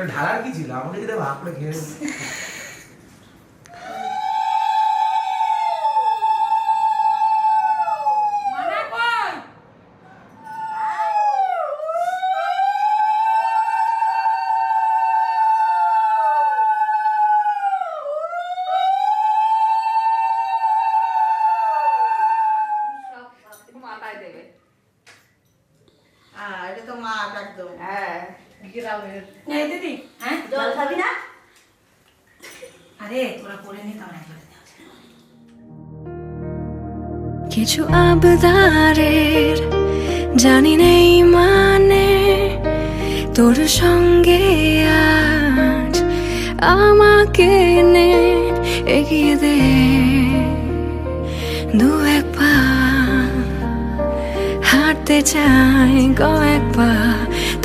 ঢালার কি ছিল? আমাকে যদি ভাগ করে খেয়ে কিছু আবদারের জানি নেই মানে তোর সঙ্গে আজ আমাকে নে এগিয়ে দে দু এক পা হাঁটতে চাই কয়েক পা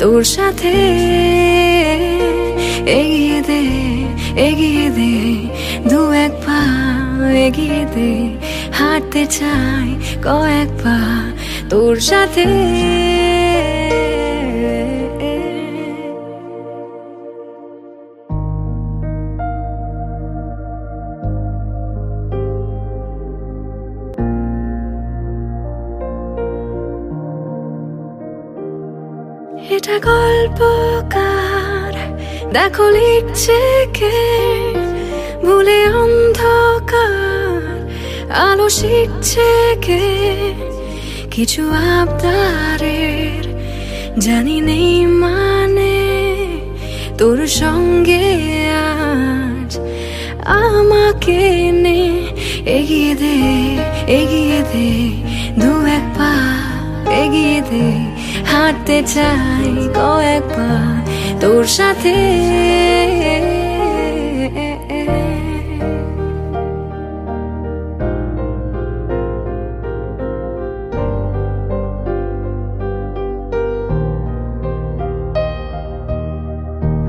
তোর সাথে এগিয়ে দে দু এক পা এগিয়ে দে হাঁটতে চাই কয়েক পা তোর সাথে এটা গল্পকার দেখো লিখছে কে ভুলে অন্ধকার আলো শিখছে কে কিছু আবদারের জানি নেই মানে তোর সঙ্গে আজ আমাকে নে এগিয়ে দে দু এক পা এগিয়ে দে হাঁটতে চাই কয়েক পা তোর সাথে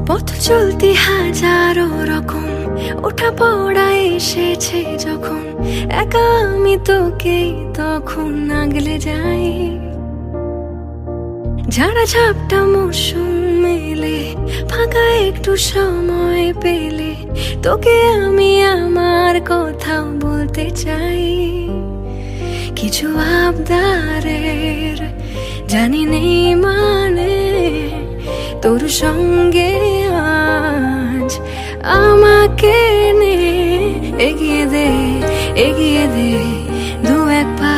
পথ চলতি হাজারো রকম ওঠা পড়া এসেছে যখন একা আমি তোকে তখন আগলে যাই ঝাড়া ঝাপটা মৌসুম মেলে ফাঁকা একটু সময় পেলে তোকে আমি আমার কথা বলতে চাই কিছু আবদারের জানি নেই মানে তোর সঙ্গে আজ আমাকে নে এগিয়ে দে দু এক পা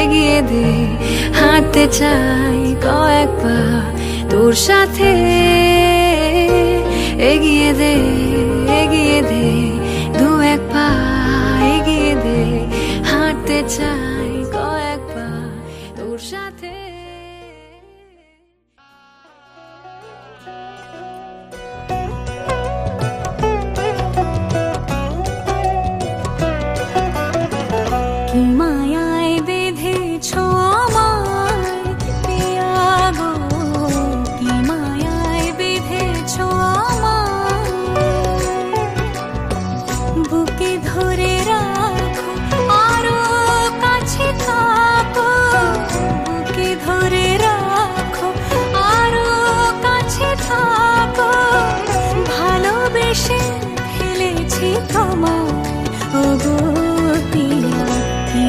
এগিয়ে দে হাঁটতে চাই কয়েক পা তোর সাথে এগিয়ে দে দু এক পা এগিয়ে দে হাঁটতে চাই কয়েক পা তোর সাথে কি মায়ায় বেঁধেছ আমায় পিয়া গো কি মায়ায় বেঁধেছ আমায় বুকে ধরে রাখো আরো কাছে থাকো বুকে ধরে রাখো আরো কাছে থাকো ভালোবেসে ফেলেছি তোমায় ও গো পিয়া কি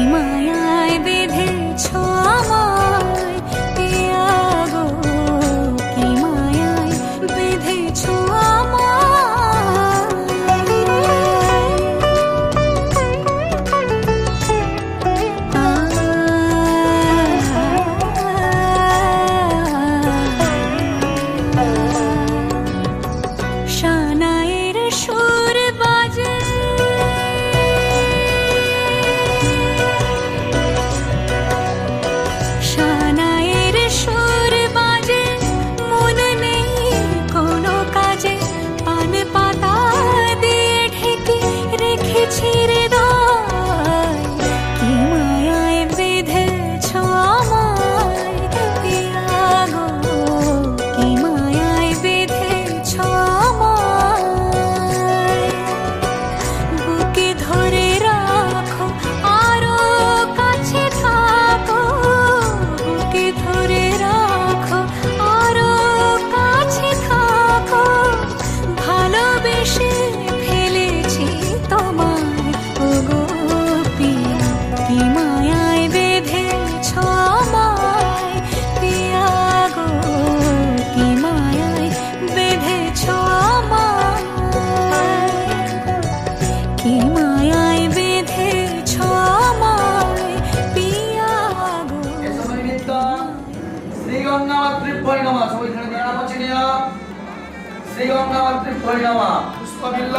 শ্রী গঙ্গা মাতৃভ্যৈ নমঃ পুষ্পবিল্ল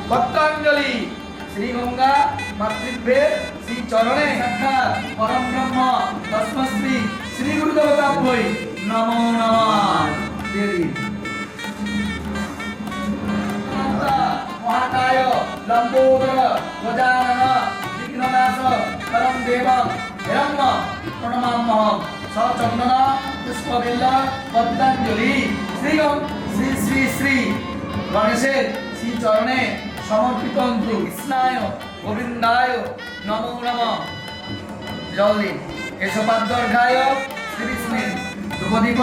পত্রাঞ্জলি শ্রী গঙ্গা মাতৃভ্যের শ্রী চরণে সাক্ষাৎ পরম ব্রহ্ম তস্মশ্রী শ্রী গুরু দেবতাভ্যৈ নমো নমঃ দেবী মহাকায় লম্বোদর গজানন বিঘ্ননাশ পরম দেবম হিরণ্য প্রণমাম্যহম সচন্দন পুষ্পবিল্ল পদ্মাঞ্জলি শ্রী শ্রী শ্রী শ্রী গণেশের শ্রী চরণে সমর্পিত কৃষ্ণায় গোবিন্দায় নমো নমঃ জল দিন কেশপাদ্যর্ঘায় শ্রী বিষ্ণুর ধূপদীপ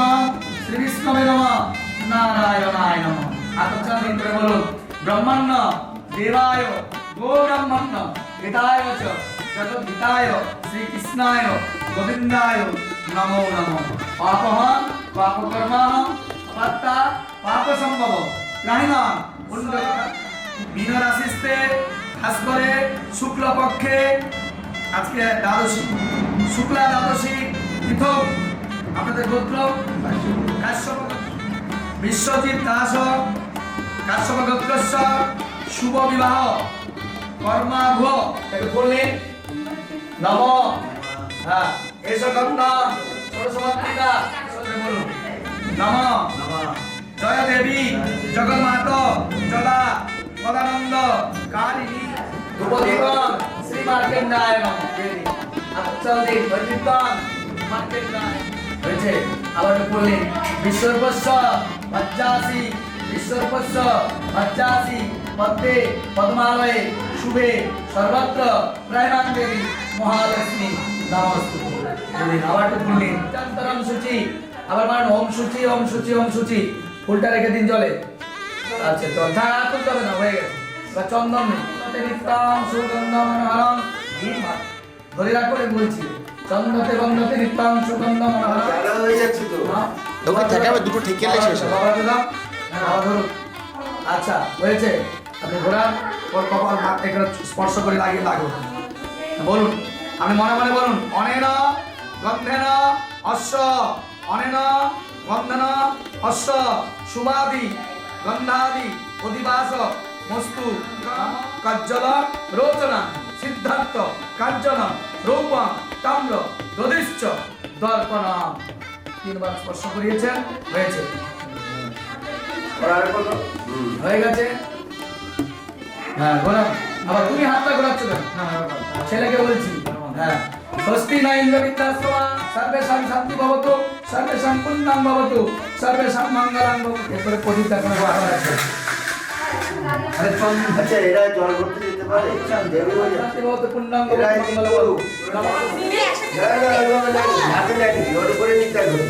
শ্রী বিষ্ণবে নমঃ নারায়ণায় নমঃ আতর্চনা দিন করে বলুন ব্রহ্মণ্য দেবায় গো ব্রহ্মণ্য হিতায় চ জগদ্হিতায় শ্রীকৃষ্ণায় গোবিন্দায় নমো নমঃ পাপহং পাপকর্মহং অপাত্তা পাপসম্ভব প্রাণিনাম পুণ্য মীনরাশিতে ভাস্করে শুক্লপক্ষে আজকে দ্বাদশী শুক্লা দ্বাদশী পৃথক আপনাদের গোত্র কাশ্যপ বিশ্বজিৎ দাস কাশ্যপ গোত্রস্য শুভ বিবাহ কর্মাঘ তাকে বললেন নম হ্যাঁ এসো গন্ধা সরস্বতীকা বলুন নম জয় দেবী জগন্মাত জলা পদানন্দ কালিনী ধূপদীপম শ্রী মার্কেন্ডায় নমঃ দেবী আচল দিন বৈদিকন মার্কেন্ডায় হয়েছে আবার বললেন বিশ্বর্পস্য পঞ্চাশি বিশ্বর্পস্য পঞ্চাশি পদ্মে পদ্মালয়ে শুভে সর্বত্র প্রায়মান দেবী মহালক্ষ্মী নমস্তুতে আবার বললেন চান্তরম সূচি আবার মান ওম সূচি ওম সূচি ওম সূচি ফুলটা রেখে দিন জলে আচ্ছা তো ধারা তুলতে হবে না হয়ে গেছে এবার চন্দন নিত্যম সুগন্ধম মনোহরম ধরে রাখো বলছি চন্দতে গন্ধতে নিত্যম সুগন্ধম মনোহরম হয়ে যাচ্ছে তো ওকে থেকে আবার দুটো ঠিক গেলে শেষ হবে আচ্ছা হয়েছে আপনি ঘোরান ওর কপাল হাত থেকে স্পর্শ করে লাগিয়ে লাগো বলুন আপনি মনে মনে বলুন অনেন গন্ধেন অশ্ব অনেন গন্ধেন অশ্ব শুভাদি গন্ধাদি অধিবাস মস্তু কাজ্জল রোচনা সিদ্ধার্থ কাঞ্চন রূপম তাম্র দধিশ্চ দর্পণ তিনবার স্পর্শ করিয়েছেন হয়েছে হয়ে গেছে হ্যাঁ ঘোরান আবার তুমি হাতটা ঘোরাচ্ছ কেন ছেলেকে বলছি হ্যাঁ স্বস্তি না ইন্দ্র বিদ্যাস্তমা সর্বেষাং শান্তি ভবতু সর্বেষাং পুণ্যং ভবতু সর্বেষাং মঙ্গলং ভবতু এরপরে প্রদীপ দেখানো কথা আছে আচ্ছা এরা জল করতে যেতে পারে দেবী হয়ে শান্তি ভবতু পুণ্যং ভবতু মঙ্গলং ভবতু হাতে লাগে জল করে নিতে হবে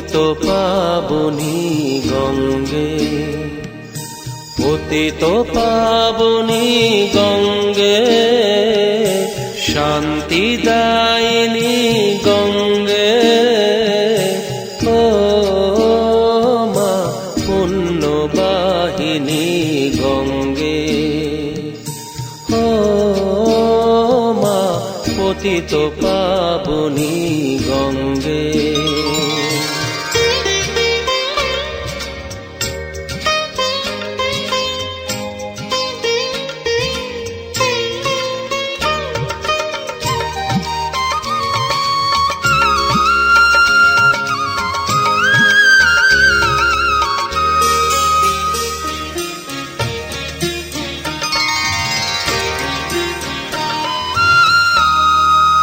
পতিত পাবনী গঙ্গে, পতিত পাবনী গঙ্গে, শান্তিদায়িনী গঙ্গে, ও মা পুণ্যবাহিনী গঙ্গে, ও মা পতিত পাবনী গঙ্গে।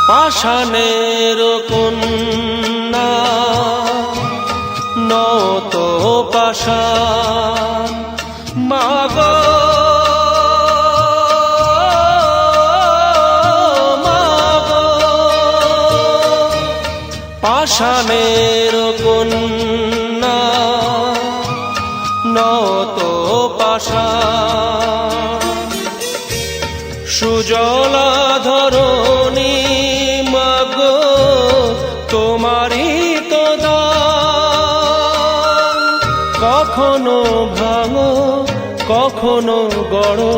পাষাণের কন্যা নত পাষাণ, মাগো মাগো, পাষাণের কন্যা নত পাষাণ, সুজলা ধরণী মাগো তোমারই তো দান, কখনো ভাঙো কখনো গড়ো,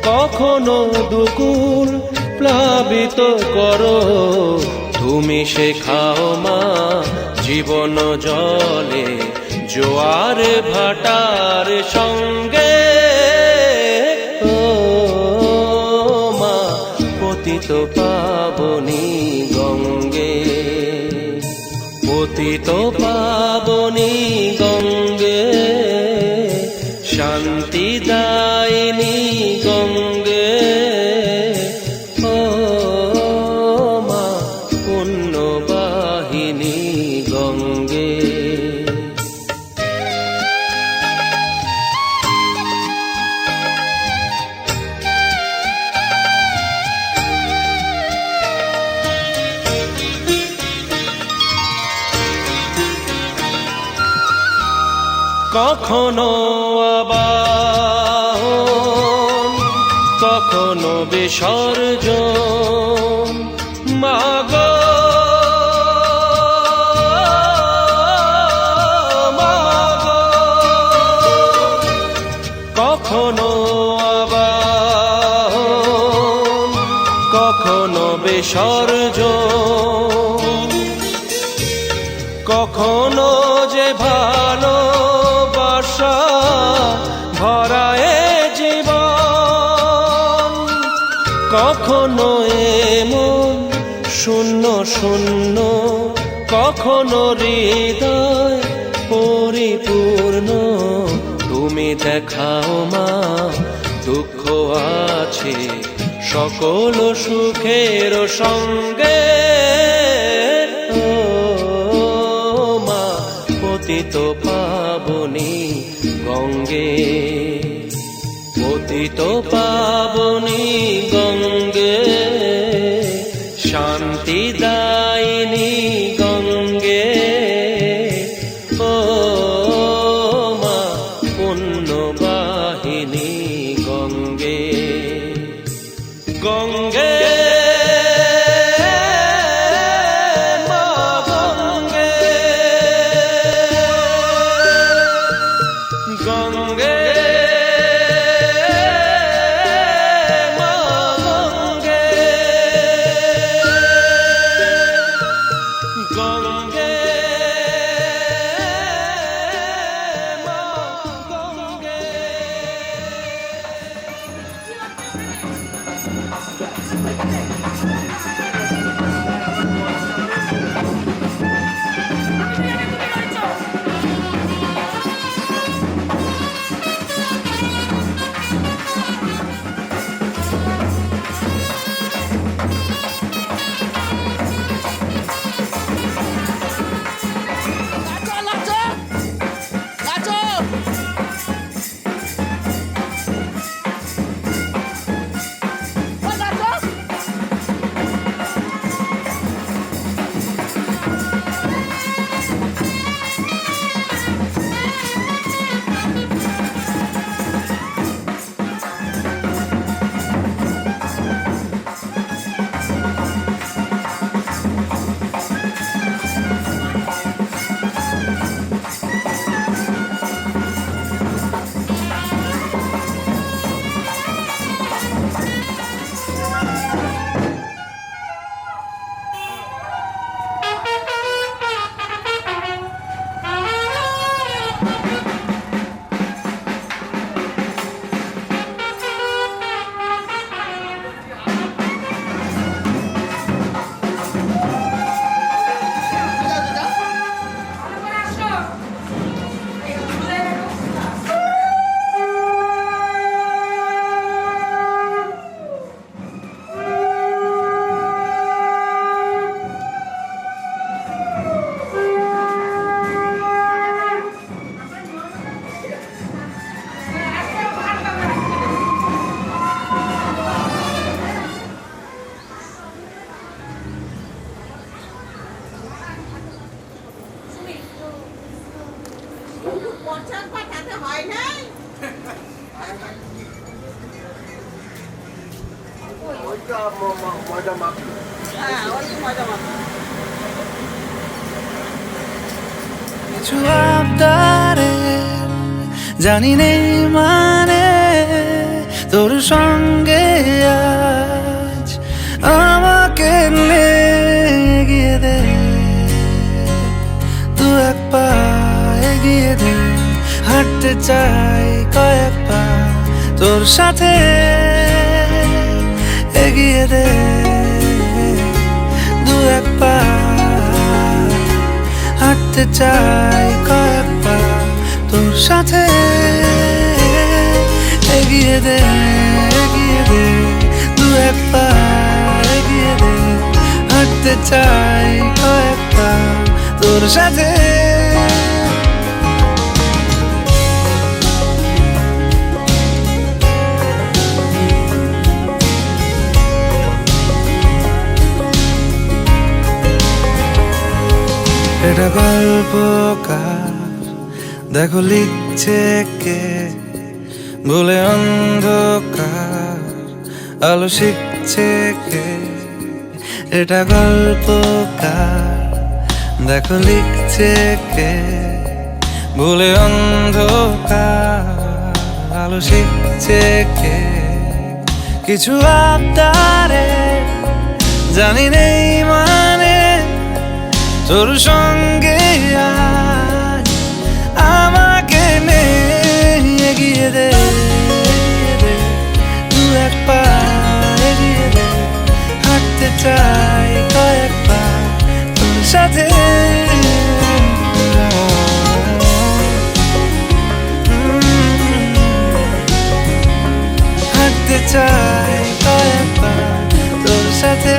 কখনো দুকুল প্লাবিত করো, তুমি শেখাও মা জীবন জলে জোয়ার ভাটার সঙ্গে, ও মা পতিত পাবনী গঙ্গে, পতিত পাবনী গঙ্গে, শান্তিদায়িনী গঙ্গে, ও মা পুণ্যবাহিনী গঙ্গে। কখনো আবাহন কখনো বিসর্জন, মাগো মাগো, কখনো আবাহন কখনো বিসর্জন, কখনো যে ভালোবাসা ভরায় জীবন, কখনো এমন শূন্য শূন্য, কখনো হৃদয় পরিপূর্ণ, তুমি দেখাও মা দুঃখ আছে সকল সুখের সঙ্গে, ও মা পতিত পাবনী গঙ্গে, পতিত পাবনী গঙ্গে, শান্তিদায়িনী গঙ্গে, ও মা পুণ্যবাহিনী গঙ্গে, গঙ্গে মা গঙ্গে, গঙ্গে মা গঙ্গে, গঙ্গে মা গঙ্গে। বর্ষার পাঠাতে হয় নাই ওইটা মজা মাখলো। হ্যাঁ ওই তো মজা মাখা কিছু আবদারে জানি নেই মানে তোর সঙ্গে আজ আমাকে এগিয়ে দে, দু এক পা এগিয়ে দে, হাঁটতে চাই কয়েক পা তোর সাথে, এগিয়ে দে দু এক পা, হাঁটতে চাই কয়েক পা তোর সাথে, এগিয়ে দে দু এক পা, এগিয়ে দে, হাঁটতে চাই কয়েক পা তোর সাথে। এটা গল্পকার দেখো লিখছে কে, বলে অন্ধকার আলো শিখছে কে। এটা গল্পকার দেখো লিখছে কে, বলে অন্ধকার আলো শিখছে কে। কিছু আবদারে জানি নেই মানে তোর সঙ্গে আজ আমাকে নে, এগিয়ে দে দু এক পা, এগিয়ে দে, হাঁটতে চাই কয়েক পা তোর সাথে, হাঁটতে চাই কয়েক পা তোর সাথে।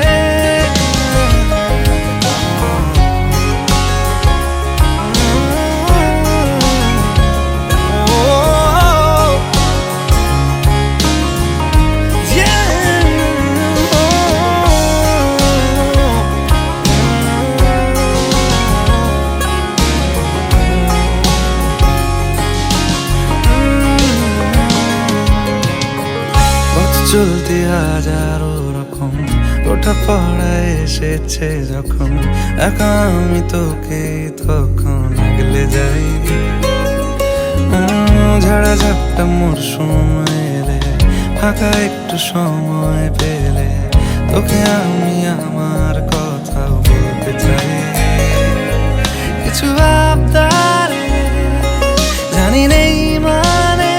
চলতি হাজারো রকম ওঠা পড়া এসেছে যখন, একা আমি তোকে তখন আগলে যাই। ঝাড়া ঝাপটা মরশুম এলে, ফাঁকা একটু সময় পেলে তোকে আমি আমার কথাও বলতে চাই। কিছু আবদারে জানি নেই মানে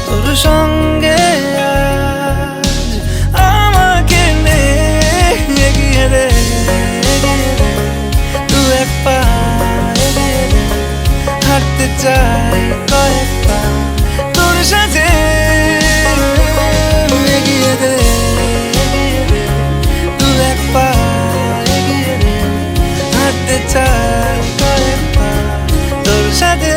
তোর সঙ্গে হাঁটতে চাই কয়েক পা তোর সাথে, এগিয়ে দে দু এক পা, এগিয়ে দে, হাঁটতে চাই কয়েক পা তোর সাথে।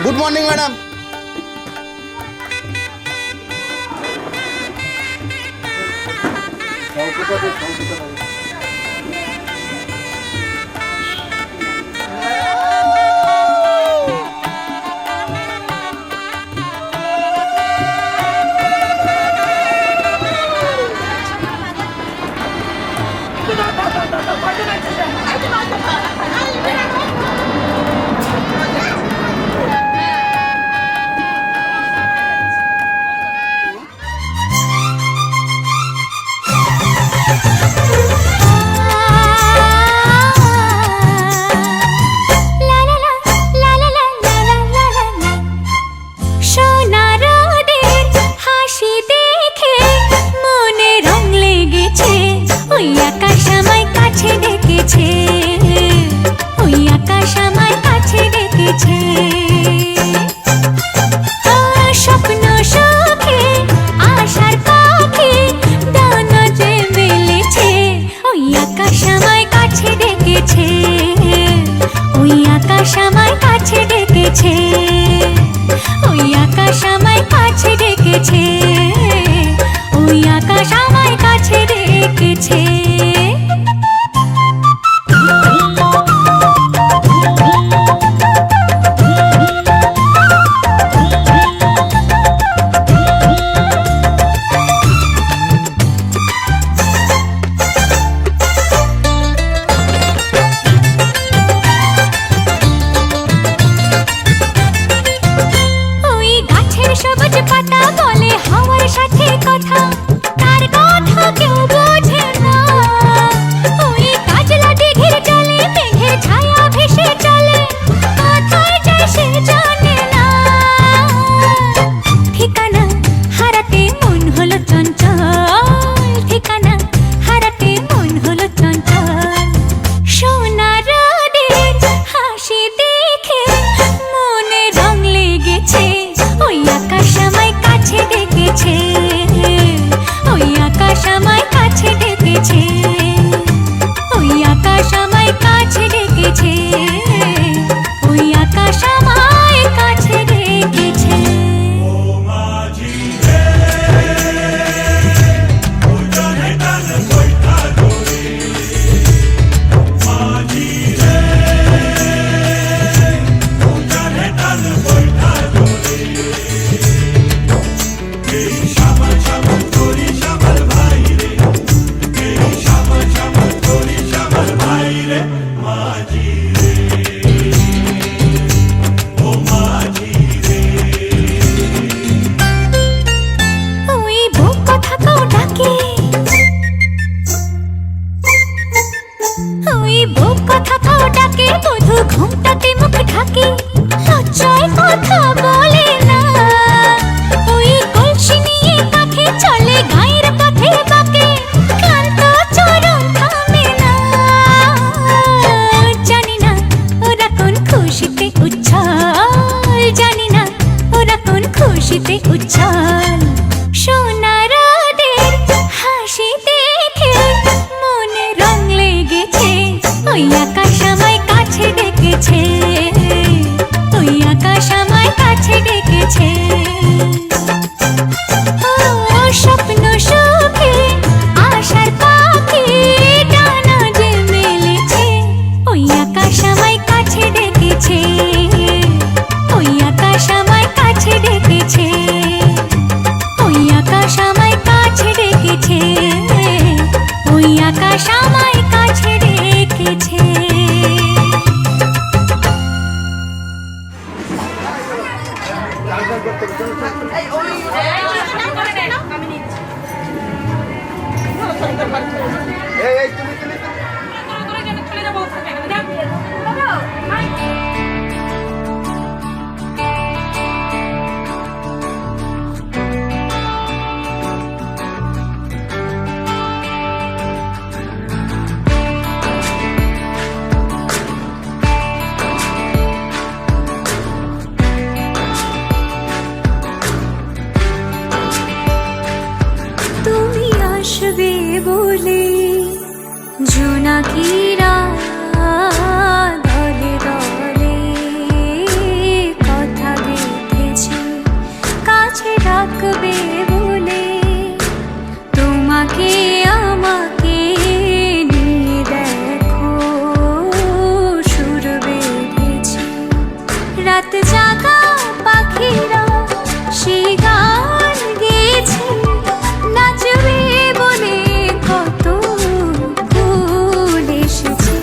Good morning madam. ডেকেছে, ওই আকাশ আমায় কাছে ডেকেছে। স্বপ্ন সুখে আশার পাখি ডানা যে মেলেছে, ওই আকাশ আমায় কাছে ডেকেছে, ওই আকাশ আমায় কাছে ডেকেছে, ওই আকাশ আমায় কাছে ডেকেছে, ওই আকাশ আমায় কাছে ডেকেছে। সবুজ পাতা বলে হাওয়ার সাথে কথা, তার কথা কেউ বোঝে না। ওই কাজলা দিঘির জলে মেঘের ছায়া ভেসে চলে, কোথায় যায় সে জানে না। ঠিকানা হারাতে মন হলো চঞ্চল, ঠিকানা হারাতে মন হলো চঞ্চল। সোনার রোদের হাসি দেখে মনে রং লেগেছে, ওই আকাশ আমায় কাছে ডেকেছে, ওই আকাশ আমায় কাছে ডেকেছে, ওই আকাশ আমায় কাছে ডেকেছে, ওই আকাশ আমায় কাছে ডেকেছে। ওই বুক কথাকেও ডাকে, ওই বুক কথাকেও ডাকে, বধূ ঘুমটাতে মুখ ঢাকে, লজ্জায় কথা বলে না। ওই কলসি নিয়ে কাঁধে চলে গায়ের পথে বাঁকে, ক্লান্ত চরণ থামে না। জানি না ওরা কোন খুশিতে উচ্ছল, জানি না ওরা কোন খুশিতে উচ্ছল। সোনার রোদের হাসি দেখে মনে রং লেগেছে, ওই আকাশ আমায় কাছে ডেকেছে, ওই আকাশ আমায় কাছে ডেকেছে। ও স্বপ্ন সুখে আশার পাখি ডানা যে মেলেছে, ওই আকাশ আমায় কাছে ডেকেছে, ওই আকাশ আমায় কাছে ডেকেছে, ওই আকাশ আমায় কাছে ডেকেছে, ওই আকাশ আমায় কাছে ডেকেছে। এই তুমি তুমি তুমি আসবে বলে জোনাকিরা দলে দলে কথা গেঁথেছে, কাছে ডাকবে বলে তোমাকে আমাকে নিয়ে দেখো সুর বেঁধেছে। রাত জাগা পাখিরা সেই গান গেয়েছে, নাচবে বলে কত ফুল এসেছে।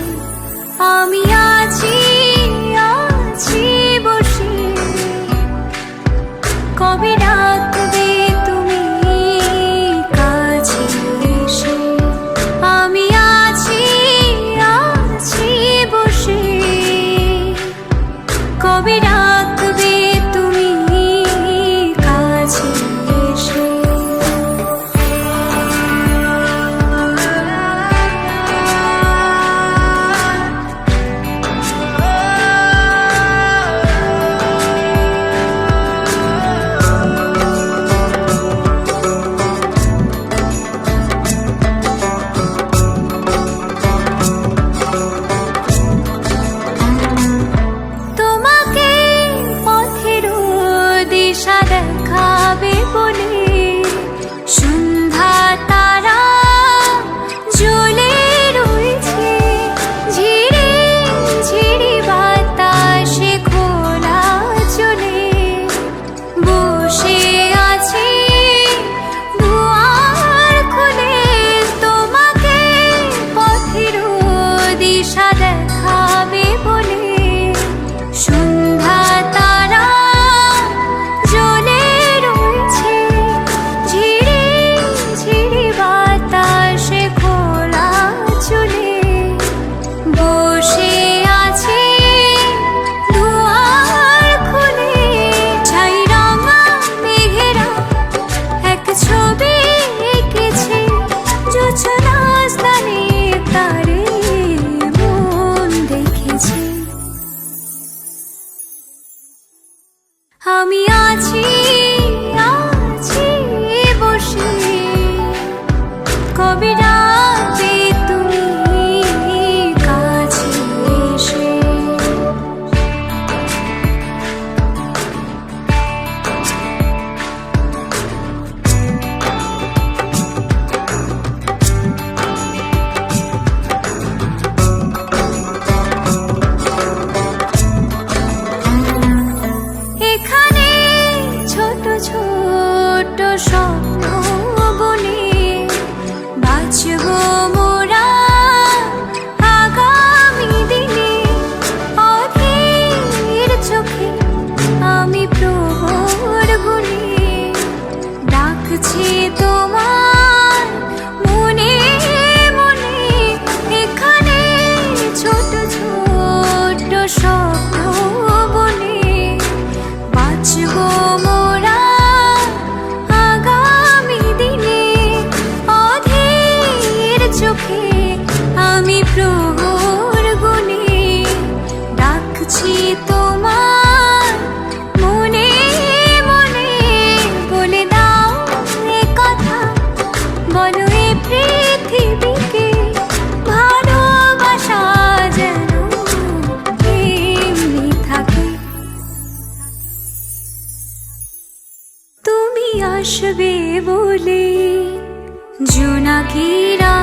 জোনাকিরা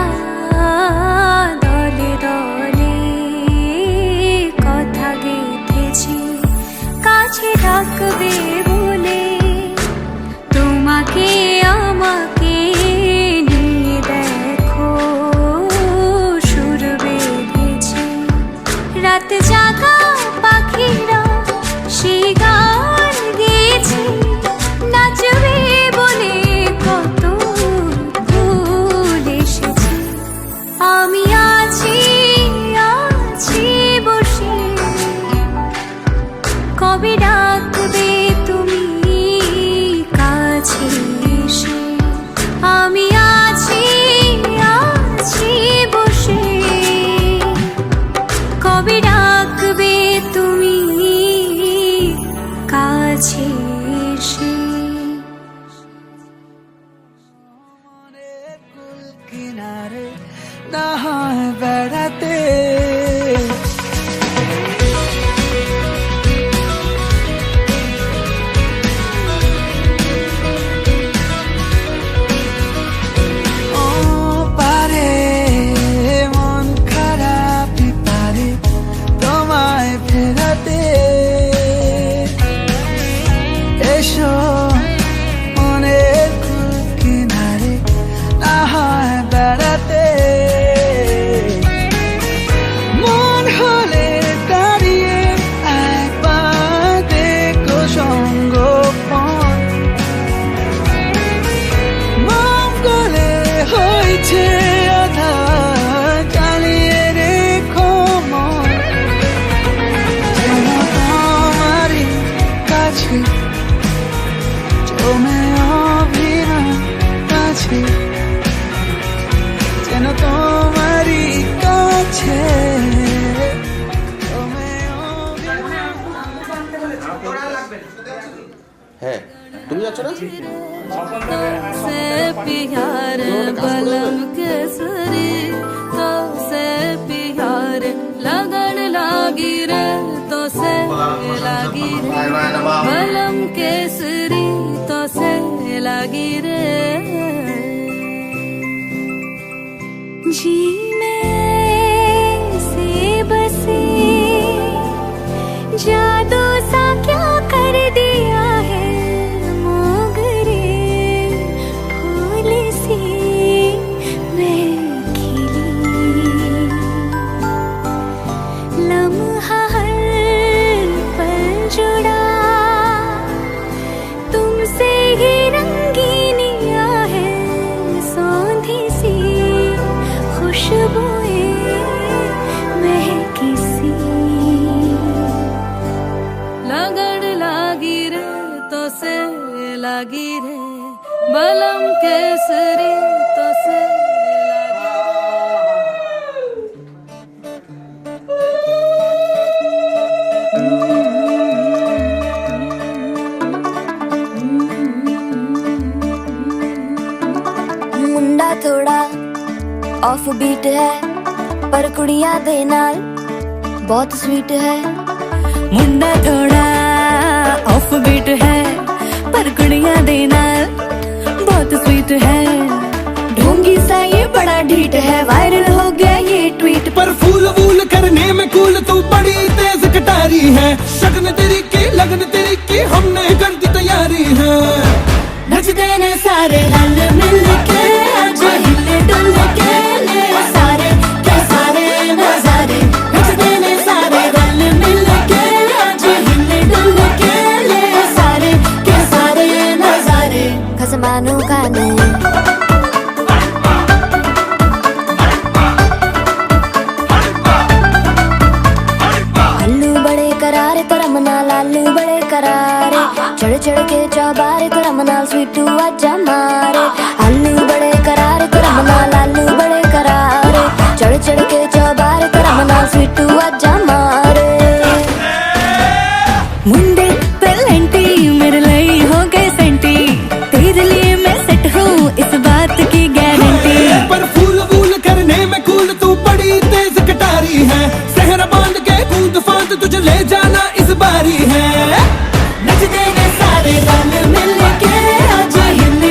দলে দলে কথা গেঁথেছে কাছে ডাকবে বলে, তোমাকে আমাকে নিয়ে দেখো সুর বেঁধেছে। রাত জাগা পাখিরা সেই গান গেয়েছে, নাচবে বলে কত ফুল এসেছে। আমি আছি আছি বসে, কবে ডাকবে তুমি কাছে এসে। আমি আছি আছি বসে, কবে ডাকবে তুমি কাছে এসে। কিনারে না হয় বেড়াতে, ও পারে মন খারাপই পারে তোমায় ফেরাতে। এসো মনের কুল কিনারে না হয় বেড়াতে, মন হলে দাঁড়িয়ে একবার দেখো সঙ্গোপন। মঙ্গলে হয়েছে আধা জ্বালিয়ে রেখো মন, যেন তোমারই কাছে জমে অভিমান আছে, যেন তোমারই কাছে জমে অভিমান। হ্যাঁ তুমি যাচ্ছ না? से प्यार बलम केसरी, तो से प्यार लगन लागी रे, तो से लागी रे बलम केसरी, तो से लागी रे। जी में से बसे जादू सा क्या कर दिया है, मोगरे फूल सी मैं खिली। लम्हा हर पल जुड़ा तुमसे ही रंगीनिया है, सौंधी सी खुशबुएं महकी सी। लगन लागी रे, तो से लागी रे बलम केसरी, तो से लागी मुंडा थोड़ा ऑफ बीट है पर कुड़ियां दे नाल बहुत स्वीट है। मुंडा थोड़ा ऑफ बीट है पर कुड़ियां दे नाल बहुत स्वीट है। ढोंगी सा ये बड़ा ढीठ है, वायरल हो गया ये ट्वीट पर फूल वूल करने में कूल तू बड़ी तेज कटारी है, शगन तेरी की लगन तेरी की हमने कर दी तैयारी है। नचते ने सारे रल मिल के आज हिले डुल के ले सारे के सारे नजारे। नचते ने सारे रल मिल के आज हिले डुल के ले सारे के सारे नजारे। खसमानों का नहीं अल्लू बड़े करारे तो रमना लालू बड़े करारे, चढ़ चढ़ के चौबारे तो रमना स्वीटू आजा मारे। अल्लू बड़े करारे तो रमना लालू बड़े करारे, चढ़ चढ़ के चौबारे तो रमना स्वीटू आजा मारे। मुंडे पेलेंटी मेरे लिए हो गए सेंटी, तेरे लिए मैं सेट हूँ इस बात की गारंटी। पर फूल वूल करने में कूल तू बड़ी तेज कटारी है, सहरा बांध के कूद फांद तुझे ले जाना इस बारी है। नचते ने सारे रल मिल के आज हिल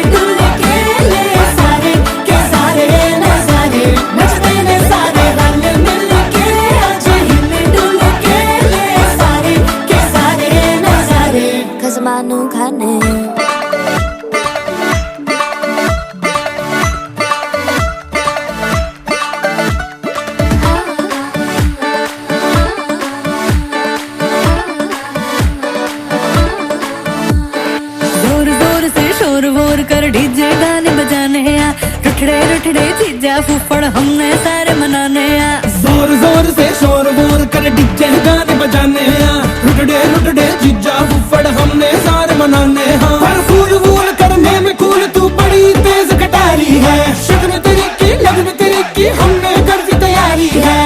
डीजे गाने बजाने आ, रुठड़े रुठड़े जीजा फूफड़ हमने सारे मनाने आ। जोर जोर से शोर वोर कर डीजे गाने बजाने हैं, रुटड़े रुटड़े जीजा फुफड़ हमने सारे मनाने हैं। पर फूल वूल करने में कूल तू बड़ी तेज कटारी है, शगन तेरी की लगन तेरी की हमने कर दी तैयारी है।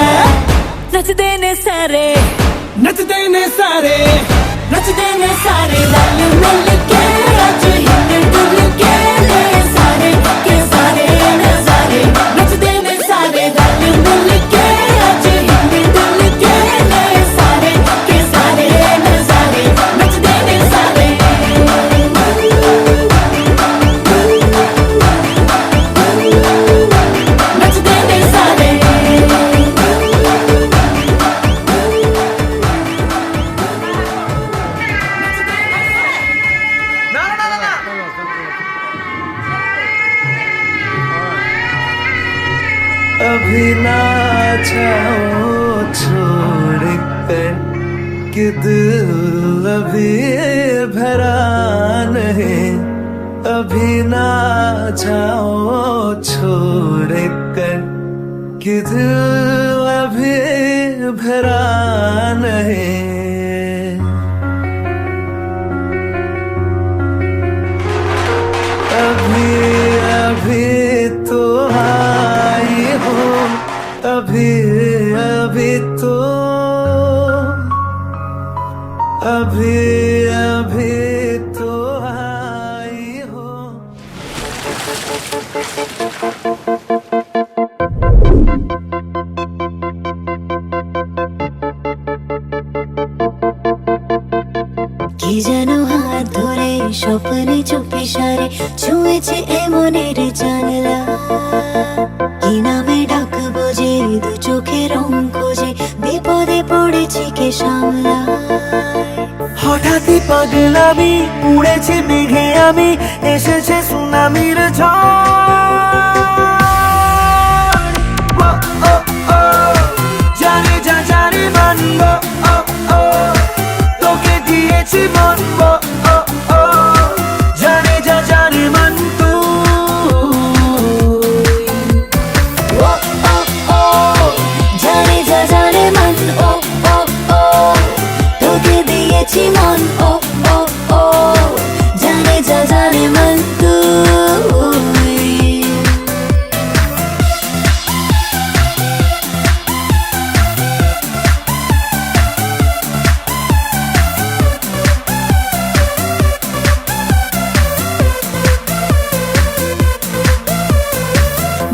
नच देने सारे नच देने सारे नच देने सारे रल मिल के आज हिल डुल के ले सारे के सारे नजारे। नच देने सारे रल मिल के आज हिल डुल के ले सारे के सारे नजारे। नच देने सारे नच देने सारे। না না না না अभी ना जाओ छोड़ कर कि दिल अभी भरा नहीं। अभी ना जाओ छोड़ कर कि दिल अभी भरा नहीं। अभी अभी तो आई हो, अभी अभी तो अभी अभी तो आई हो। কি যেন হাত ধরে স্বপ্নে চুপি সারে ছুঁয়েছে এমনের জানলা। কি নামে ডাকবো যে দু চোখে রং খোঁজে বিপদে পড়েছি কে সামলা। হঠাৎই পাগলামি উড়েছে মেঘে আমি, এসেছে সুনামির ঝড়। ও, ও, ও, জানে যা জানে মানব, ও, ও, তোকে দিয়েছি মন, ও, ও, ও, জানে যা জানে মান তুই। ও ও ও জানে যা জানে মন, ও ও ও তোকে দিয়েছি মন, ও ও ও জানে যা জানে মন তুই।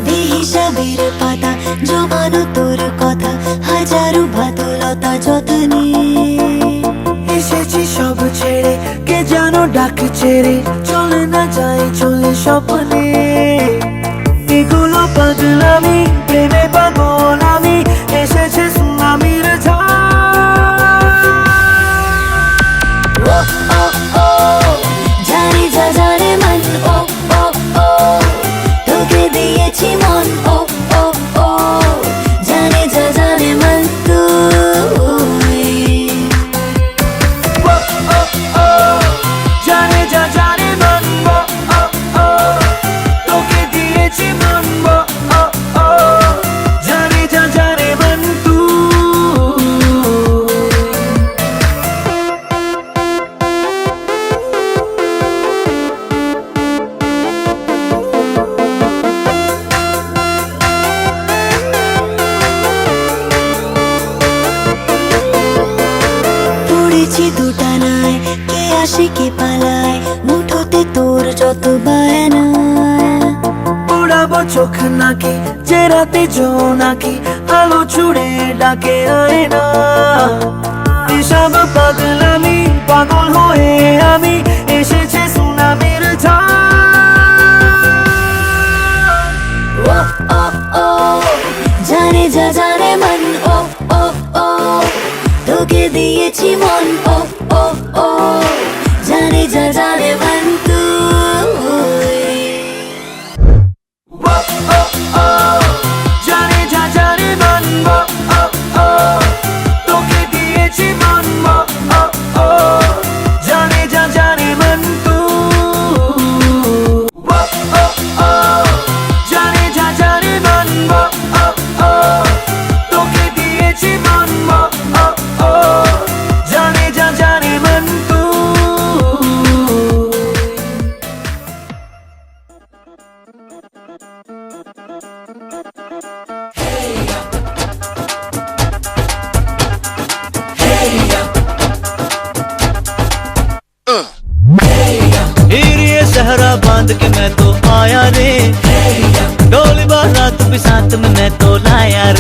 বেহিসাবের পাতা জমানো তোর কথা, হাজারো ভাতলতা যত্নে। এসেছি সব ছেড়ে, কে জানো ডাক ছেড়ে চলে না যায় চলে স্বপ্নে। এগুলো পাগলামি প্রেমে পাগল আমি, এসেছে সুনামির ঝড়। ও ও ও জানে যা জানে মন, ও ও ও তোকে দিয়েছি মন, ও ও ও জানে যা জানে মন তুই। ও, ও, ও, জানে যা জানে মন, ও, ও, ও, তোকে দিয়েছি মন, ও, ও, ও, জানে যা জানে মন তুই। পড়েছি দুটানায়, কে আসে কে পালায়, মুঠোতে তোর যত বায়না। উড়াবো চোখ নাকি যে রাতে জোনাকি, আলো ছুড়ে ডাকে আয় না। এসব পাগলামি পাগল হয়ে আমি, এসেছে সুনামির ঝড়। ও ও ও জানে যা জানে মন, ও ও ও তোকে দিয়েছি মন, ও ও ও জানে যা জানে মন তুই। ও, ও, ও, জানে যা জানে মন, ও, ও, ও, তোকে দিয়েছি মন, ও, ও, ও, জানে যা জানে মন তুই। ও,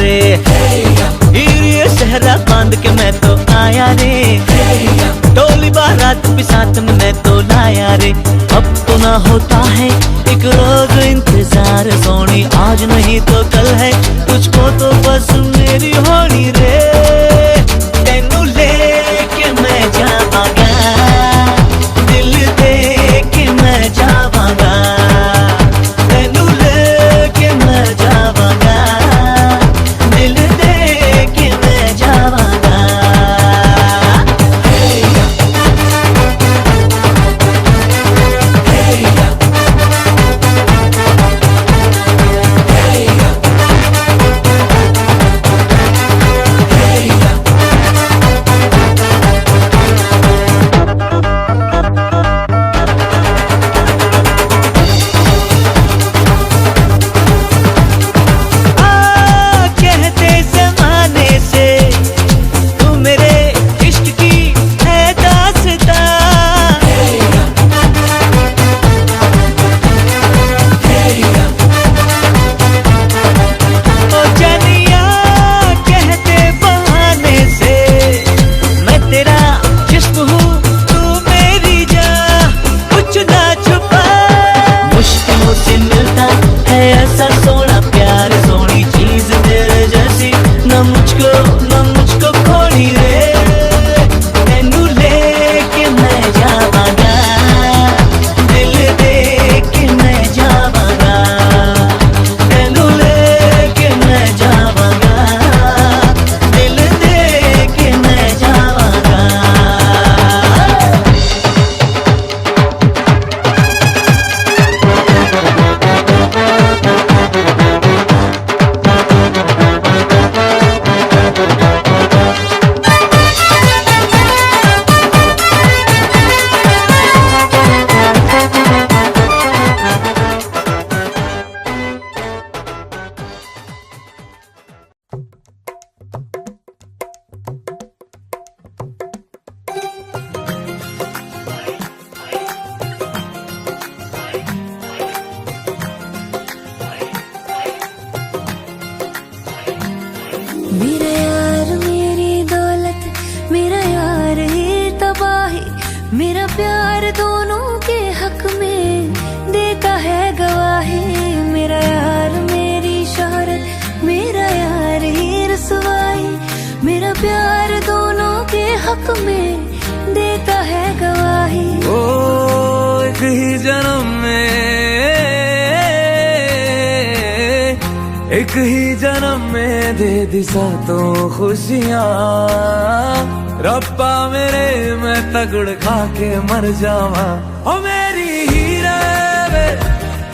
रे हीरे सहरा बांध के मैं तो आया रे टोली बारात भी साथ में मैं तो लाया रे अब तो ना होता है एक रोज इंतजार सोनी आज नहीं तो कल है तुझको तो बस मेरी होनी रे तेनू लेके मैं जावांगा दिल दे के मैं जावांगा तेनू लेके मैं जावांगा दिल दे के मैं जावांगा मेरा यार मेरी दौलत मेरा यार ही तबाही मेरा प्यार दोनों के हक में देता है गवाही मेरा यार मेरी शोहरत मेरा यार ही रसवाई मेरा प्यार दोनों के हक में देता है गवाही ओ एक ही जन्म में दे दी सातों खुशियाँ रब्बा मेरे मैं तगड़ खा के मर जावा ओ मेरी हीरे वे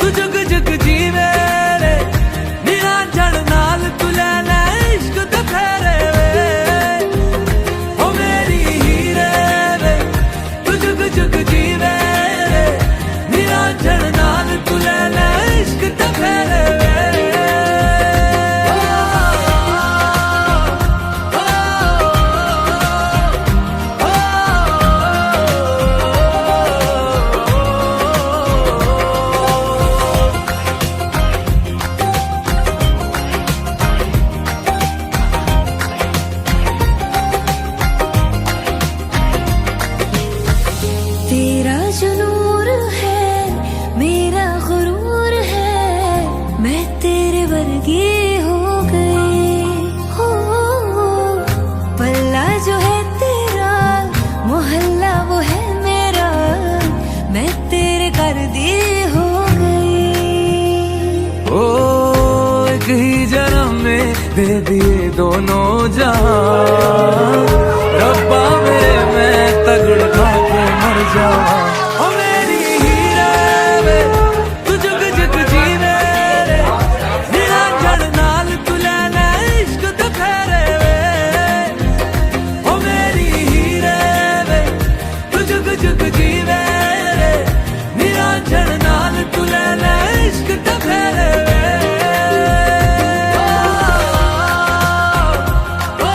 तू जुग जुग जीवे रे निरंजन नाल तू ले इश्क ते फेरे वे ओ मेरी हीरे वे तू जुग जुग जीवे रे निरंजन नाल तू ले इश्क ते फेरे वे तेरा जो नूर है मेरा गुरूर है मैं तेरे वर्गी हो गई हो पल्ला जो है तेरा मोहल्ला वो है मेरा मैं तेरे कर दी हो गई ओ एक ही जन्म में दे दिए दोनों जहां रब्बा मेरे मैं तगड़ खा के मर जावा ओ मेरी हीरे वे तू जुग जुग जीवे रे निरंजन नाल तू ले इश्क ते फेरे वे ओ मेरी हीरे वे तू जुग जुग जीवे रे निरंजन नाल तू ले इश्क ते फेरे वे ओ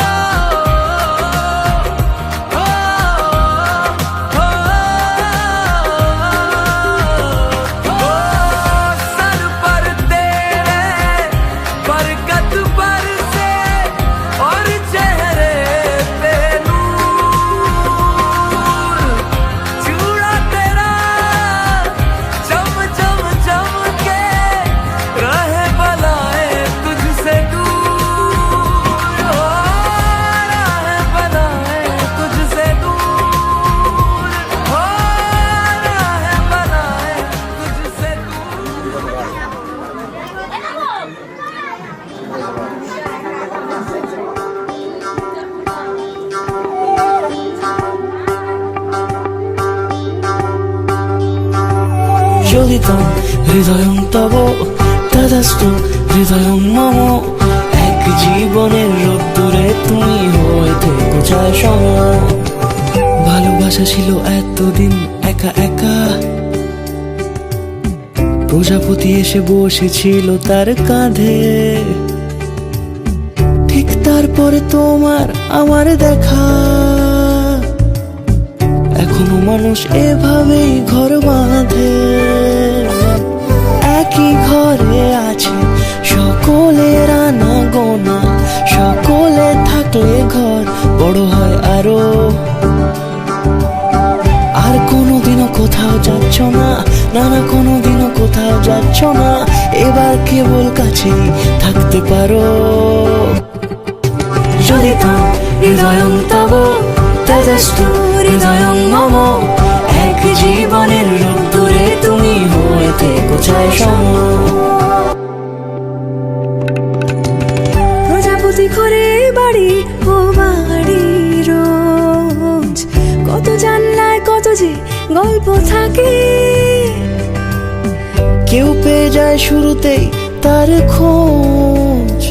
तं हृदयं तव तदस्तु हृदयं मम এক জীবনের রোদ্দুরে তুমি হয়ে থেকো চায় সম ভালোবাসা ছিল এতদিন একা একা প্রজাপতি এসে বসেছিল তার কাঁধে ঠিক তারপরে তোমার আমার দেখা এখনো মানুষ এভাবেই ঘর বাঁধে একই ঘরে আছে সকলের আনা গোনা সকলে থাকলে ঘর বড় হয় আরো আর কোনোদিনও কোথাও যাচ্ছ না না না কোনোদিনও কোথাও যাচ্ছ না এবার কেবল কাছেই থাকতে পারো যদি तं হৃদয়ং তব তদস্তু হৃদয়ং মম এক জীবনের রোদ্দুরে তুমি হয়ে থেকো চায় সম প্রজাপতি ঘরে বাড়ি ও বাড়ি রোজ কত জানলায় কত যে গল্প থাকে কেউ পেয়ে যায় শুরুতেই তার খোঁজ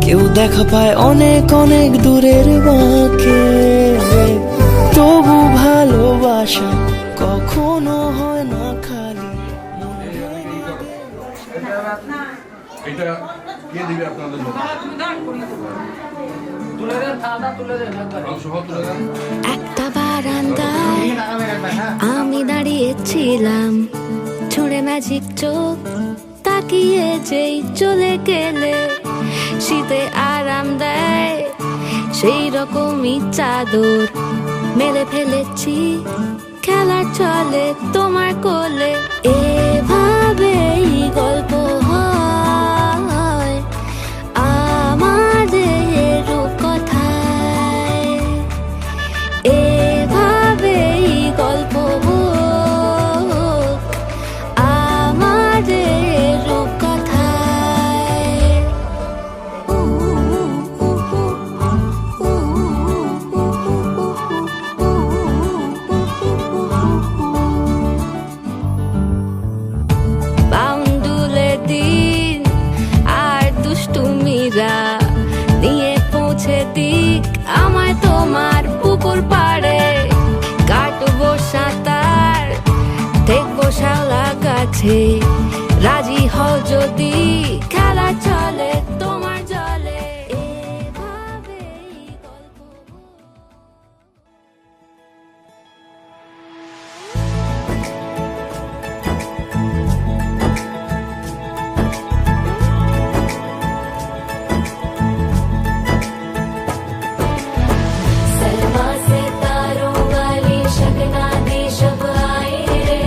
কেউ দেখা পায় অনেক অনেক দূরের বাঁকে তবু ভালোবাসা কখনো হয় না খালি এটা কে দিবে আপনাদের মধ্যে তুলে দেন থালাটা তুলে দেন মাংস সহ তুলে দেন একটা বারান্দায় আমি দাঁড়িয়েছিলাম ছুঁড়ে ম্যাজিক চোখ তাকিয়ে যেই চলে গেলে শীতে আরাম দেয় সেই রকমই চাদর মেলে ফেলেছি খেলা চলে তোমার কোলে এভাবেই গল্প হয় আমাদের রূপকথায় এভাবেই গল্প হোক আমাদের রূপকথায় বাউন্ডুলে দিন আর দুষ্টুমিরা নিয়ে পৌঁছে দিক আমায় তোমার পুকুর পাড়ে কাটবো সাঁতার দেখবো শাওলা গাছে রাজি হও যদি খেলা চলে তোমার জলে এভাবেই গল্প सलमा से तारों वाली शगना दी शब आई रे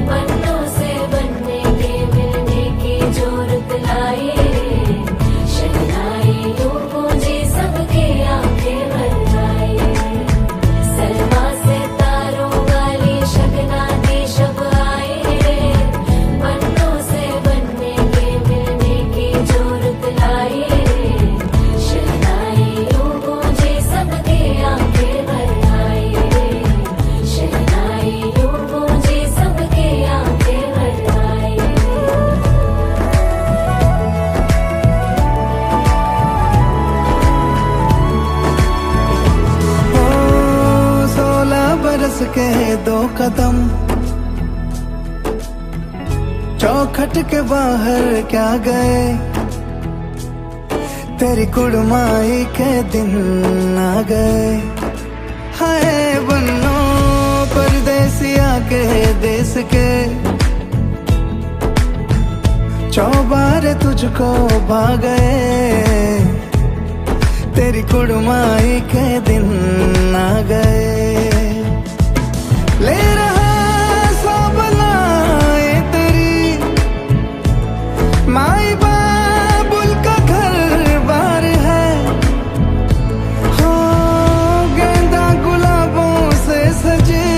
बन्नों से बनने के मिलने की जोरत लाई रे शहनाई यूं गूंजी सबकी आंखें भर आई सलमा से तारों वाली शगना दी शब आई रे बन्नों से बनने के मिलने की जोरत लाई रे शहनाई यूं गूंजी सबकी आंखें भर आई शहनाई यूं गूंजी सबकी आंखें भर आई ओ 16 बरस के 2 कदम चौखट के बाहर क्या गए तेरी कुड़माई के दिन आ गए हाय बन्नो परदेसिया के देश के चौबारे तुझको भा गए तेरी कुड़माई के दिन आ गए ले रहा सब लाए तेरी माई बाबुल का घर बार है हो गेंदा गुलाबों से सजे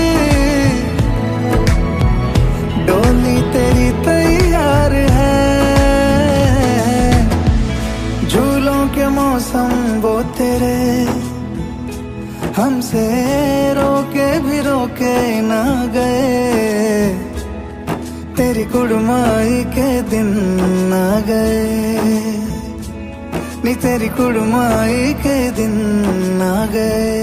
डोली तेरी तैयार है झूलों के मौसम वो तेरे हमसे रोके भी रोके ना गए तेरी कुड़माई के दिन आ गए नी तेरी कुड़माई के दिन आ गए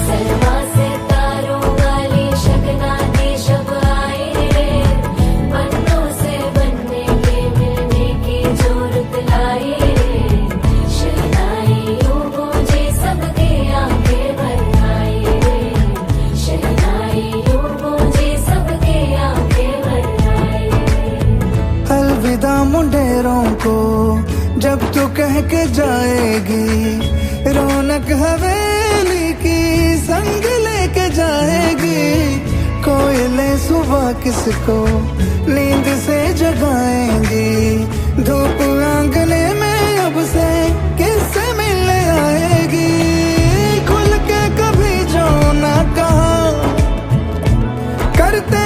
सलवा से तारों वाली शगना दी शब आई रे पन्नों से बनने के मिलने की जरूरत लाई रे शहनाई यूं गूंजे सबके आंखें भर आई रे शहनाई यूं गूंजे सबके आंखें भर आई रे अलविदा मुंडेरों को जब तू कह के जाएगी रौनक हवेली की संग लेके जाएगी कोयले सुबह किसको नींद से जगाएंगी धूप आंगने में अब से किससे मिलने आएगी खुल के कभी जो ना कहा करते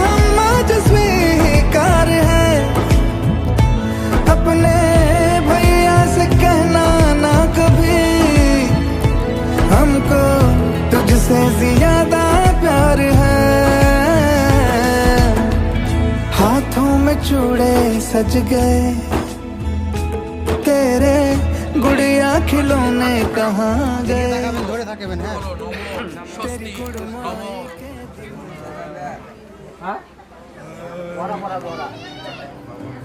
हम आज स्वीकार है अपने भैया से कहना ना कभी हमको तुझसे ज्यादा प्यार है हाथों में चूड़े सज गए तेरे गुड़िया खिलौने कहाँ गए तेरी गुड़माई के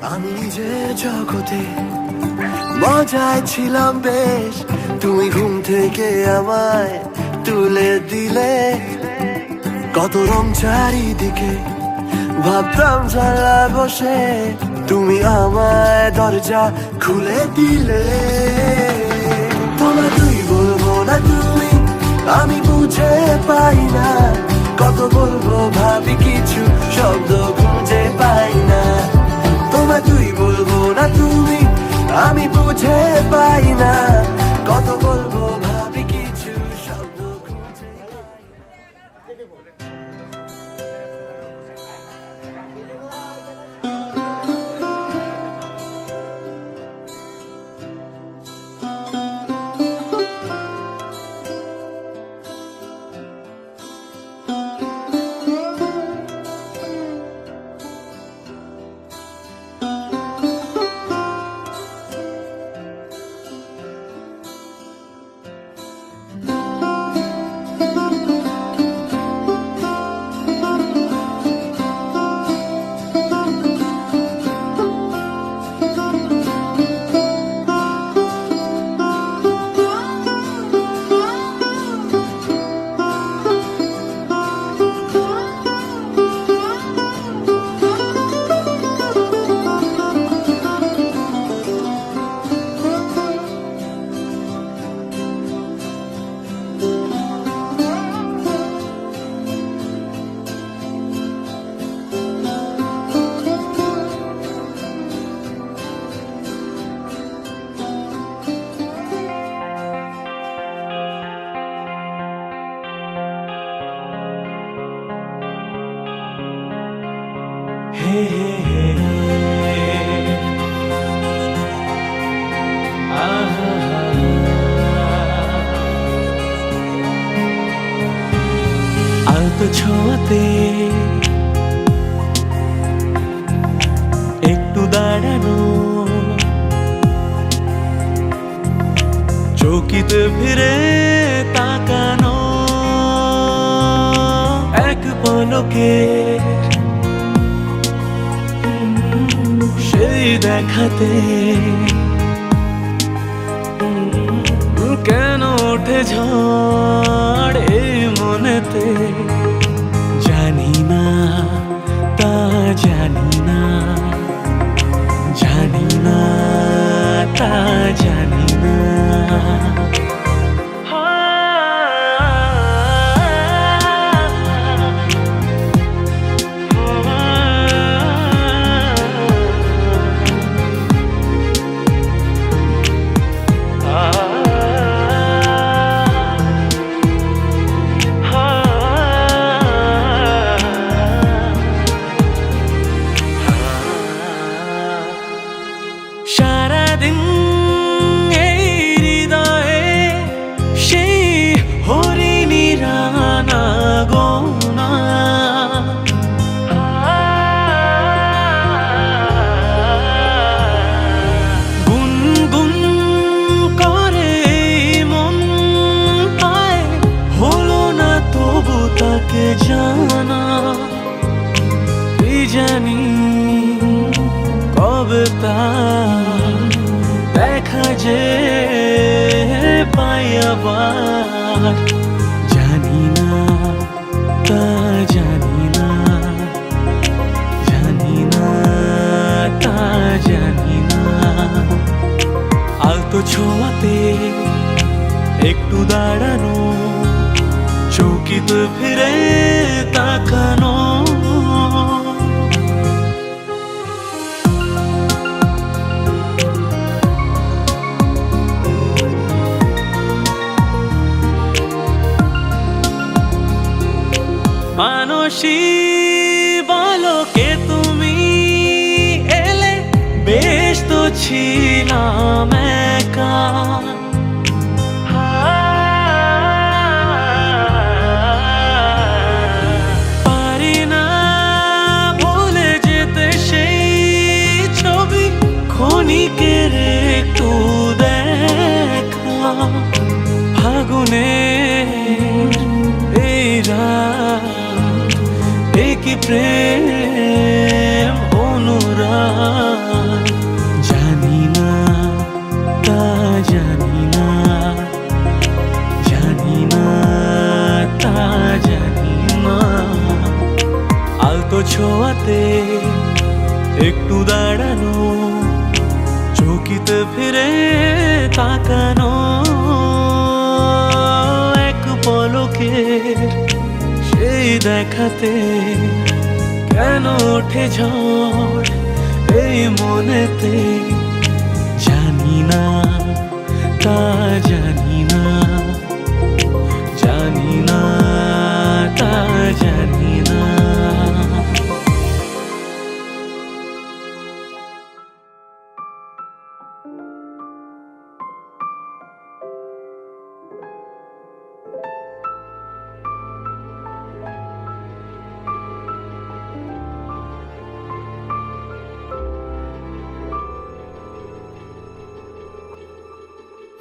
আমি নিজের জগতে মজায় ছিলাম বেশ তুমি ঘুম থেকে আমায় তুলে দিলে কত রং চারিদিকে ভাবতাম জানলা বসে তুমি আমায় দরজা খুলে দিলে তোমায় তুই বলবো না তুমি আমি বুঝে পাই না কত বলবো ভাবি কিছু শব্দ খুঁজে পাই না তোমায় তুই বলবো না তুমি আমি বুঝে পাই না কত বলবো ভাবি কিছু শব্দ খুঁজে আলতো ছোঁয়াতে একটু দাঁড়ানো চৌকিতে ফিরে তাকানো এক পলকে সেই দেখাতে কেন ওঠে ঝড় এই মনেতে জানি না তা জানি না জানি না তা জানি না দেখা যে পাই আবার জানি না তা জানি না জানি না তা জানি না আলতো ছোঁয়াতে একটু দাঁড়ানো চৌকিতে ফিরে তাকানো মানসী বালকে তুমি এলে বেশ তো ছিলাম একা পারি না ভুলে যেতে সেই ছবি ক্ষণিকের একটু দেখা ফাগুনের এই রাত কি প্রেম অনুরাগ জানি না তা জানি না জানি না তা জানি না আলতো ছোঁয়াতে একটু দাঁড়ানো চৌকিতে ফিরে তাকানো এক পলকে সেই দেখাতে কেন ওঠে ঝড় এই মনেতে জানি না তা জানি না জানি না তা জানি না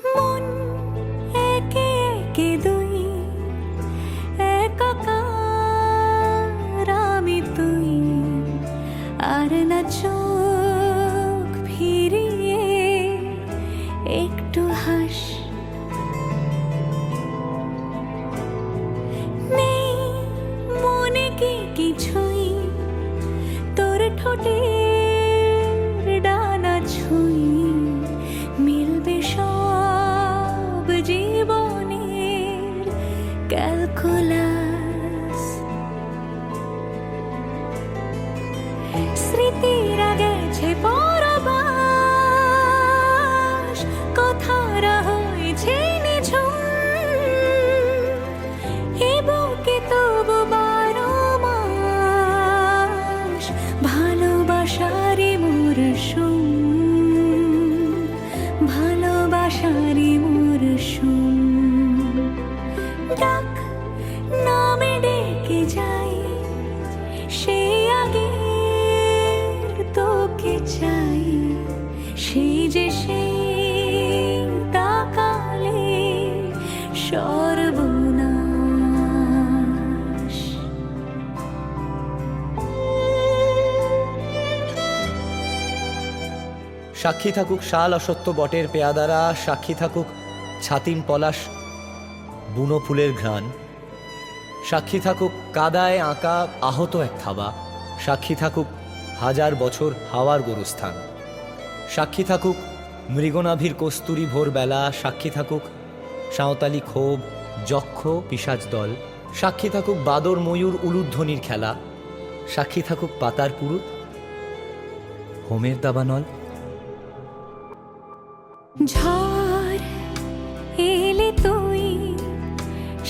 মন একে একে দুই একাকার আমি তুই আর না চোখ ফিরিয়ে একটু হাস নেই মনে কি কিছুই তোর ঠোঁটের ডানা ছুঁই মিলবে সব জীবনের ক্যালকুলাস স্মৃতিরা গেছে পরবাস কথারা হয়েছে নিঝুম এ বুকে তবু 12 মাস ভালোবাসারই মরশুম ভালোবাসারই মরশুম ডাক নামে ডেকে যাই সেই আগের তোকে চাই সেই যে সেই তাকালে সর্বনাশ সাক্ষী থাকুক শাল অসত্য বটের পেয়াদারা সাক্ষী থাকুক ছাতিম পলাশ বুনো ফুলের ঘ্রাণ সাক্ষী থাকুক কাদায় আঁকা আহত এক থাবা সাক্ষী থাকুক হাজার বছর হাওয়ার গোরস্থান সাক্ষী থাকুক মৃগনাভির কস্তুরী ভোরবেলা সাক্ষী থাকুক সাঁওতালি ক্ষোভ যক্ষ পিশাচ দল সাক্ষী থাকুক বাদর ময়ূর উলুধ্বনির খেলা সাক্ষী থাকুক পাতার পুরুত হোমের দাবানল ঝড় এলে তুই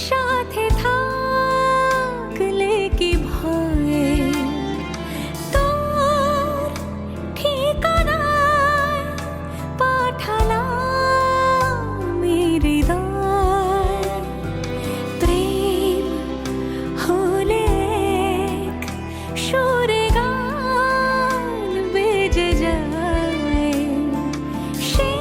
সাথে থাকলে কি ভয় তোর ঠিকানায় পাঠালাম হৃদয় প্রেম হলে এক সুরে গান বেজে যায় সেই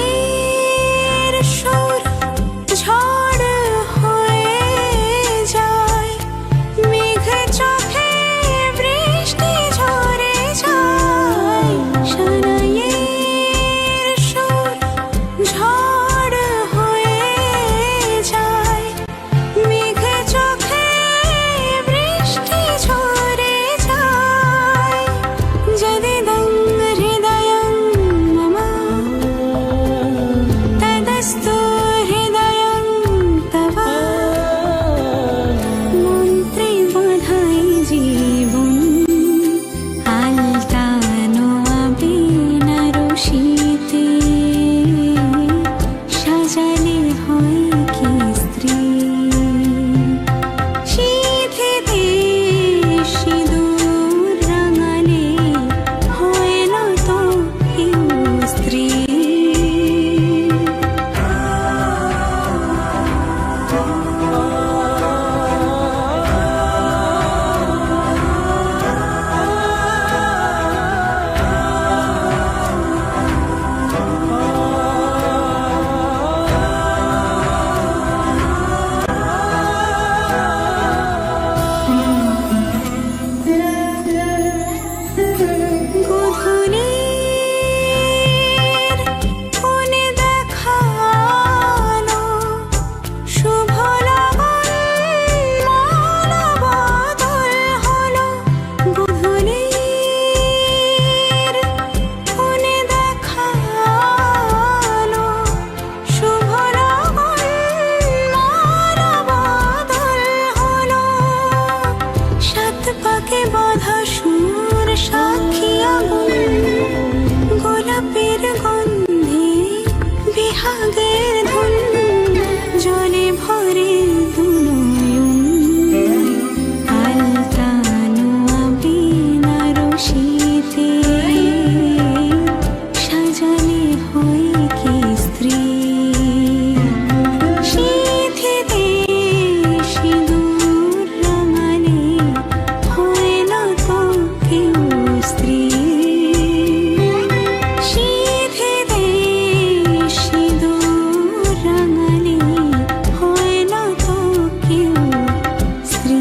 শানাইয়ের সুর ঝড় হয়ে যায়, মেঘ চোখে বৃষ্টি ঝরে যায়। শানাইয়ের সুর ঝড় হয়ে যায়, মেঘ চোখে বৃষ্টি ঝরে যায়। যদিদং হৃদয়ং মম তদস্তু হৃদয়ং তব, মন্ত্রে বাঁধাই জীবন আলতানো আবিন রশিতে। সাজালে হয় কি স্ত্রী, সিঁথিতে সিঁদুর রাঙালে হয় না তো কেউ স্ত্রী। গধূলির কোণে দেখানো শুভ লগন মনোবদল হলো। গধূলির কোণে দেখানো শুভ লগন মনোবদল হলো। সাত পাকে বাঁধা সুর সাক্ষী আগুন, গোলাপের গন্ধে বিহাগের ধুন। জলে ভরে দুনয়ন আলতানো আবিন রশিতে। সাজালে হয় কি স্ত্রী, সিঁথিতে সিঁদুর রাঙালে হয় না তো কেউ স্ত্রী। সিঁথিতে সিঁদুর রাঙালে হয় না তো কেউ স্ত্রী।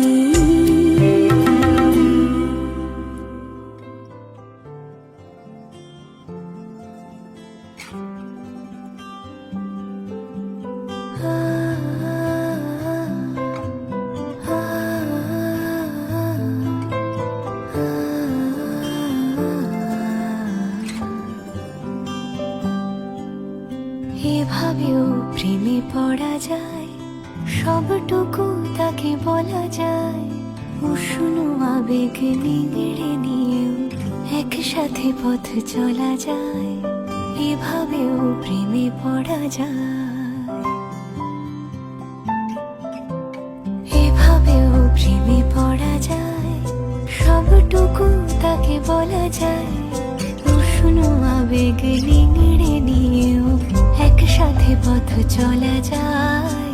এভাবেও প্রেমে পড়া যায়, সবটুকু তাকে বলা যায়। উষ্ণ আবেগ নিংড়ে নিয়েও একসাথে পথ চলা যায়। এভাবেও প্রেমে পড়া যায়, এভাবেও প্রেমে পড়া যায়। সবটুকু তাকে বলা যায়। উষ্ণ আবেগ নিংড়ে নিয়েও একসাথে পথ চলা যায়।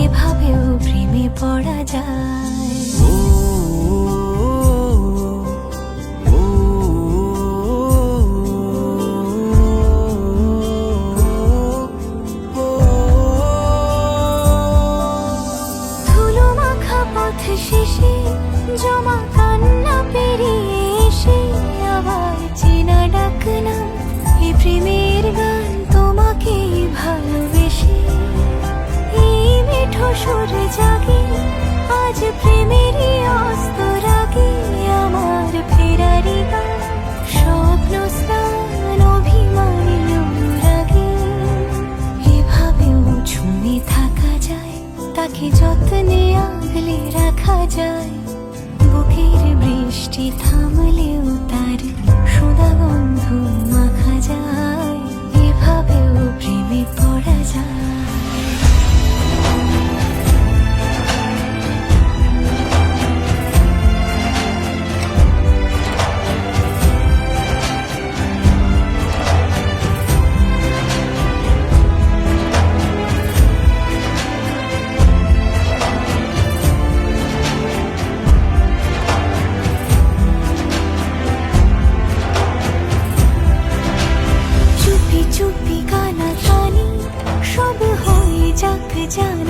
এভাবেও প্রেমে পড়া যায়। ধুলো মাখা পথ শেষে জমা কান্না পেরিয়ে এসে আবার চেনা ডাকনাম। এই প্রেমের গান তোমাকে ভালোবেসে, এই মিঠো সুর জাগে আজ প্রেমেরই অস্ত রাগে। আমার ফেরারি গান স্বপ্ন স্নান অভিমানী অনুরাগে। এভাবেও ঝুমে থাকা যায়, তাকে যত্নে আগলে রাখা যায়। বুকের বৃষ্টি থামলেও তার সোনা গন্ধ মাখা যায়। এভাবেও প্রেমে পড়া যায়।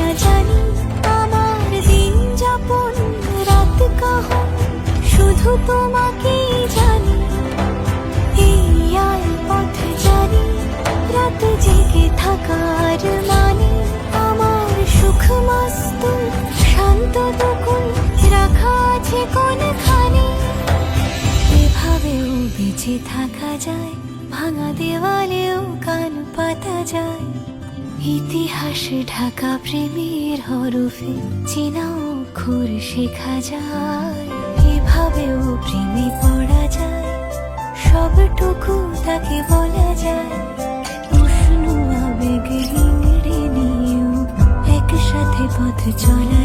না জানি আমার দিন যাপন রাত কাহন শুধু তোমাকেই জানি এই আল পথ জানি রাত জেগে থাকার মানে আমার সুখ মাস্তুল শান্ত দুকুল রাখা আছে কোনখানে এভাবেও বেঁচে থাকা যায় ভাঙা দেওয়ালেও কান পাতা যায় ইতিহাস ঢাকা প্রেমের হরফে চেনা অক্ষর শেখা যায় এভাবেও প্রেমে পড়া যায় সবটুকু তাকে বলা যায় উষ্ণ আবেগ হিংড়ে নিয়েও একসাথে পথ চলা